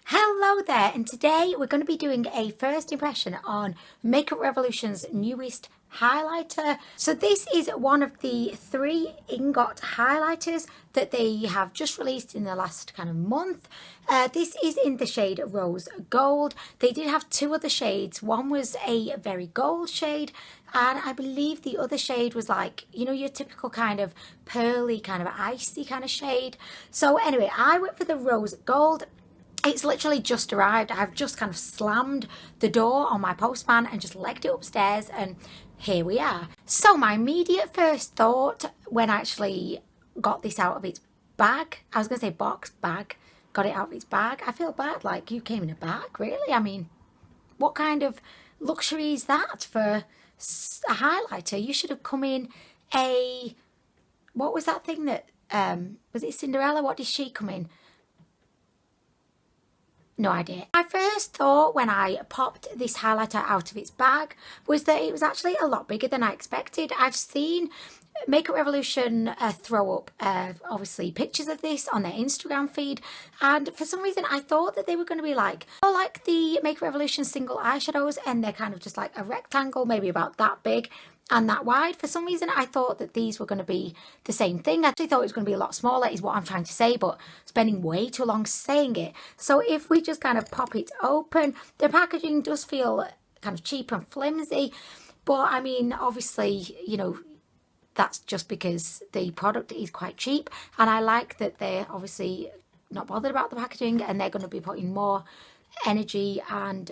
Hello there, and today we're going to be doing a first impression on Makeup Revolution's newest highlighter. So this is one of the 3 INGOT highlighters that they have just released in the last kind of month. This is in the shade Rose Gold. They did have 2 other shades. One was a very gold shade, and I believe the other shade was like, you know, your typical kind of pearly, kind of icy kind of shade. So anyway, I went for the Rose Gold. It's literally just arrived. I've just kind of slammed the door on my postman and just legged it upstairs, and here we are. So my immediate first thought when I actually got this out of its bag, I was going to say box, bag, got it out of its bag. I feel bad, like, you came in a bag, really? I mean, what kind of luxury is that for a highlighter? You should have come in a, what was that thing that, was it Cinderella? What did she come in? No idea. My first thought when I popped this highlighter out of its bag was that it was actually a lot bigger than I expected. I've seen Makeup Revolution throw up obviously pictures of this on their Instagram feed, and for some reason I thought that they were going to be like the Makeup Revolution single eyeshadows, and they're kind of just like a rectangle, maybe about that big and that wide. For some reason I thought that these were going to be the same thing. I actually thought it was going to be a lot smaller is what I'm trying to say, but spending way too long saying it. So if we just kind of pop it open, the packaging does feel kind of cheap and flimsy, but I mean, obviously, you know, that's just because the product is quite cheap, and I like that they're obviously not bothered about the packaging, and they're going to be putting more energy and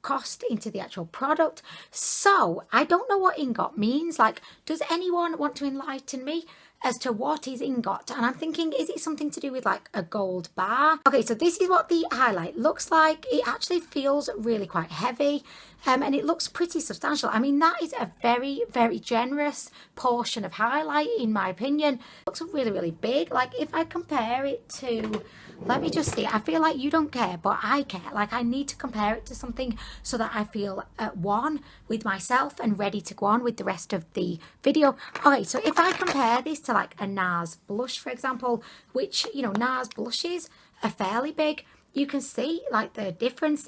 cost into the actual product. So I don't know what INGOT means. Like, does anyone want to enlighten me as to what is INGOT? And I'm thinking, is it something to do with like a gold bar? Okay, so this is what the highlight looks like. It actually feels really quite heavy, and it looks pretty substantial. I mean, that is a very, very generous portion of highlight in my opinion. It looks really, really big. Like, if I compare it to, let me just see, I feel like you don't care, but I care. Like, I need to compare it to something so that I feel at one with myself and ready to go on with the rest of the video. Okay, so if I compare this to like a NARS blush, for example, which, you know, NARS blushes are fairly big, you can see like the difference.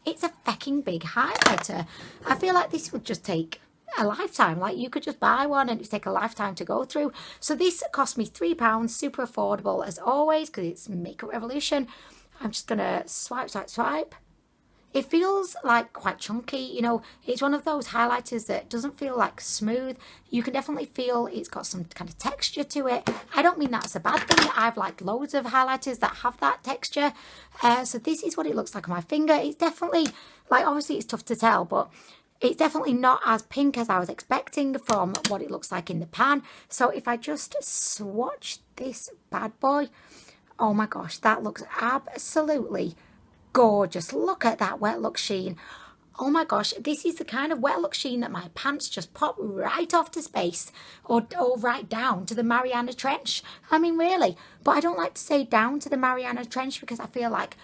It's a fucking big highlighter. I feel like this would just take a lifetime. Like, you could just buy one and it would take a lifetime to go through. So this cost me £3, super affordable as always because it's Makeup Revolution. I'm just gonna swipe, swipe, swipe. It feels like quite chunky, you know. It's one of those highlighters that doesn't feel like smooth. You can definitely feel it's got some kind of texture to it. I don't mean that's a bad thing. I've like loads of highlighters that have that texture. So this is what it looks like on my finger. It's definitely, like, obviously it's tough to tell, but it's definitely not as pink as I was expecting from what it looks like in the pan. So if I just swatch this bad boy, oh my gosh, that looks absolutely gorgeous. Look at that wet look sheen. Oh my gosh, this is the kind of wet look sheen that my pants just pop right off to space, or right down to the Mariana Trench. I mean, really. But I don't like to say down to the Mariana Trench because I feel like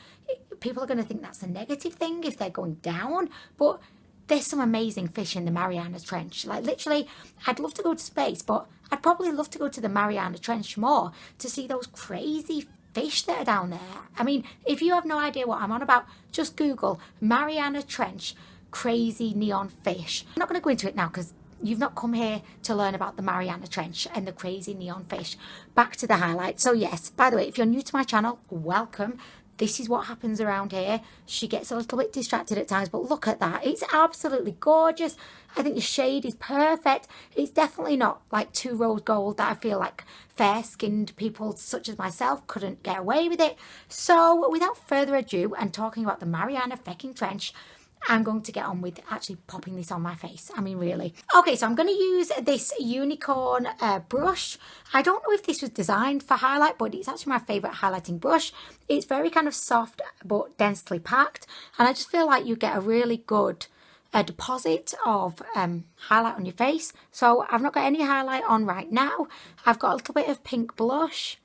people are going to think that's a negative thing if they're going down. But there's some amazing fish in the Mariana Trench. Like, literally, I'd love to go to space, but I'd probably love to go to the Mariana Trench more to see those crazy fish that are down there. I mean, if you have no idea what I'm on about, just Google Mariana Trench crazy neon fish. I'm not going to go into it now because you've not come here to learn about the Mariana Trench and the crazy neon fish. Back to the highlight. So yes, by the way, if you're new to my channel, welcome. This is what happens around here. She gets a little bit distracted at times, but look at that. It's absolutely gorgeous. I think the shade is perfect. It's definitely not like too rose gold that I feel like fair-skinned people such as myself couldn't get away with it. So without further ado, and talking about the Mariana fucking Trench, I'm going to get on with actually popping this on my face. I mean, really. Okay, so I'm going to use this unicorn brush. I don't know if this was designed for highlight, but it's actually my favourite highlighting brush. It's very kind of soft but densely packed, and I just feel like you get a really good deposit of highlight on your face. So I've not got any highlight on right now. I've got a little bit of pink blush,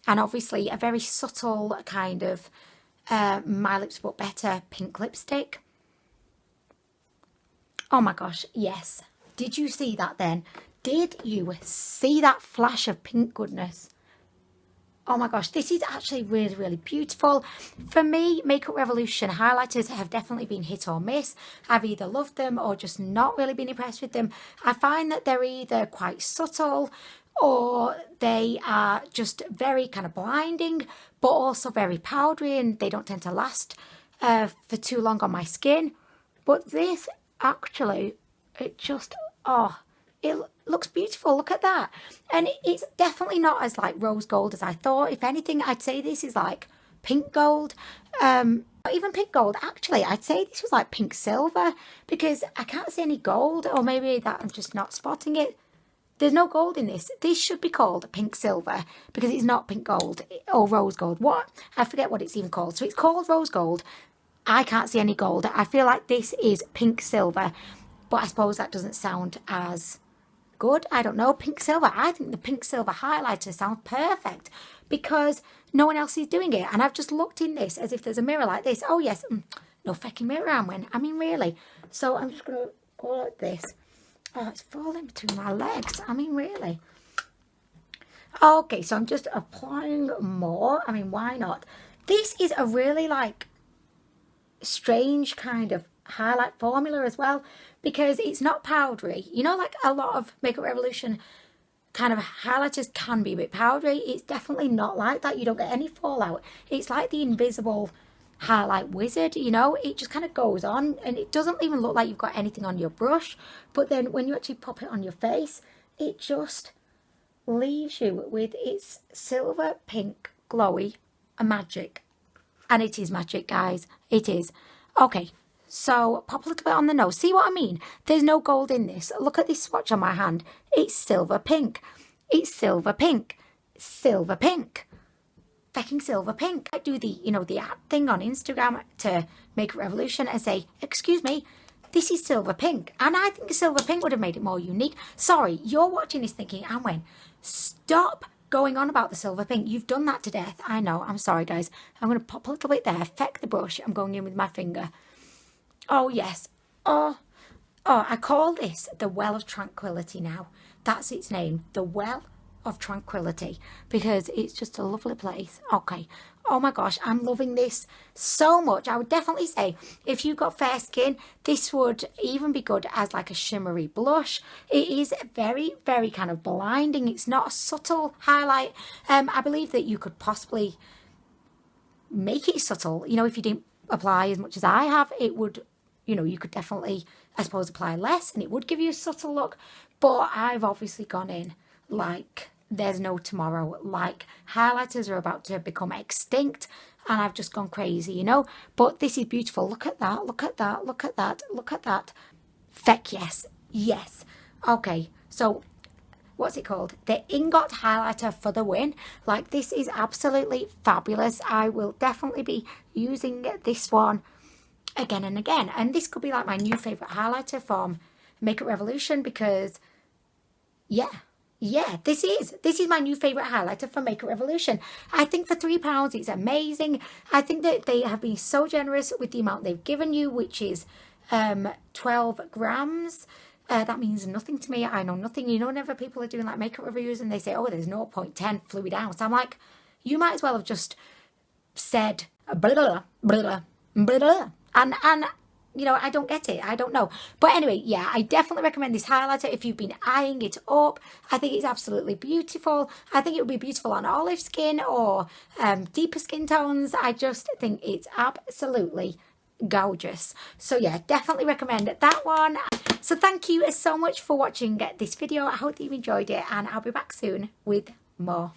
and obviously a very subtle kind of My Lips But Better pink lipstick. Oh my gosh, yes. Did you see that then? Did you see that flash of pink goodness? Oh my gosh, this is actually really, really beautiful. For me, Makeup Revolution highlighters have definitely been hit or miss. I've either loved them or just not really been impressed with them. I find that they're either quite subtle or they are just very kind of blinding, but also very powdery, and they don't tend to last for too long on my skin. But this actually, it just, oh, it looks beautiful. Look at that. And it's definitely not as like rose gold as I thought. If anything, I'd say this is like pink gold. Not even pink gold. Actually, I'd say this was like pink silver, because I can't see any gold, or maybe that I'm just not spotting it. There's no gold in this. This should be called pink silver, because it's not pink gold or rose gold. What? I forget what it's even called. So it's called rose gold. I can't see any gold. I feel like this is pink silver, but I suppose that doesn't sound as good. I don't know. Pink silver. I think the pink silver highlighter sounds perfect, because no one else is doing it. And I've just looked in this as if there's a mirror like this. Oh yes, no fucking mirror, I mean really. So I'm just gonna go like this. Oh, it's falling between my legs. I mean really. Okay, so I'm just applying more. I mean, why not? This is a really like strange kind of highlight formula as well, because it's not powdery. You know, like a lot of Makeup Revolution kind of highlighters can be a bit powdery. It's definitely not like that. You don't get any fallout. It's like the invisible highlight wizard, you know. It just kind of goes on, and it doesn't even look like you've got anything on your brush, but then when you actually pop it on your face, it just leaves you with its silver pink glowy magic. And it is magic, guys. It is. Okay, so pop a little bit on the nose. See what I mean? There's no gold in this. Look at this swatch on my hand. It's silver pink. It's silver pink. Silver pink. Fucking silver pink. I do the, you know, the ad thing on Instagram to Makeup Revolution and say, excuse me, this is silver pink. And I think silver pink would have made it more unique. Sorry, you're watching this thinking, Anwen, stop going on about the silver pink. You've done that to death. I know. I'm sorry, guys. I'm going to pop a little bit there. Feck the brush. I'm going in with my finger. Oh, yes. Oh, I call this the Well of Tranquility now. That's its name. The Well of Tranquility, because it's just a lovely place. Okay. Oh my gosh, I'm loving this so much. I would definitely say if you've got fair skin, this would even be good as like a shimmery blush. It is very, very kind of blinding. It's not a subtle highlight. I believe that you could possibly make it subtle. You know, if you didn't apply as much as I have, it would, you know, you could definitely, I suppose, apply less and it would give you a subtle look. But I've obviously gone in like there's no tomorrow, like highlighters are about to become extinct, and I've just gone crazy, you know. But this is beautiful. Look at that, look at that, look at that, look at that. Feck yes, yes. Okay, so what's it called? The INGOT highlighter for the win. Like, this is absolutely fabulous. I will definitely be using this one again and again, and this could be like my new favorite highlighter from Makeup Revolution, because yeah, this is my new favourite highlighter from Makeup Revolution. I think for £3 it's amazing. I think that they have been so generous with the amount they've given you, which is 12 grams. That means nothing to me. I know nothing. You know, whenever people are doing like makeup reviews and they say, oh, there's 0.10 fluid ounce, I'm like, you might as well have just said blah, blah, blah, blah, blah. And you know, I don't get it. I don't know. But anyway, yeah, I definitely recommend this highlighter if you've been eyeing it up. I think it's absolutely beautiful. I think it would be beautiful on olive skin or deeper skin tones. I just think it's absolutely gorgeous. So yeah, definitely recommend that one. So thank you so much for watching this video. I hope that you enjoyed it, and I'll be back soon with more.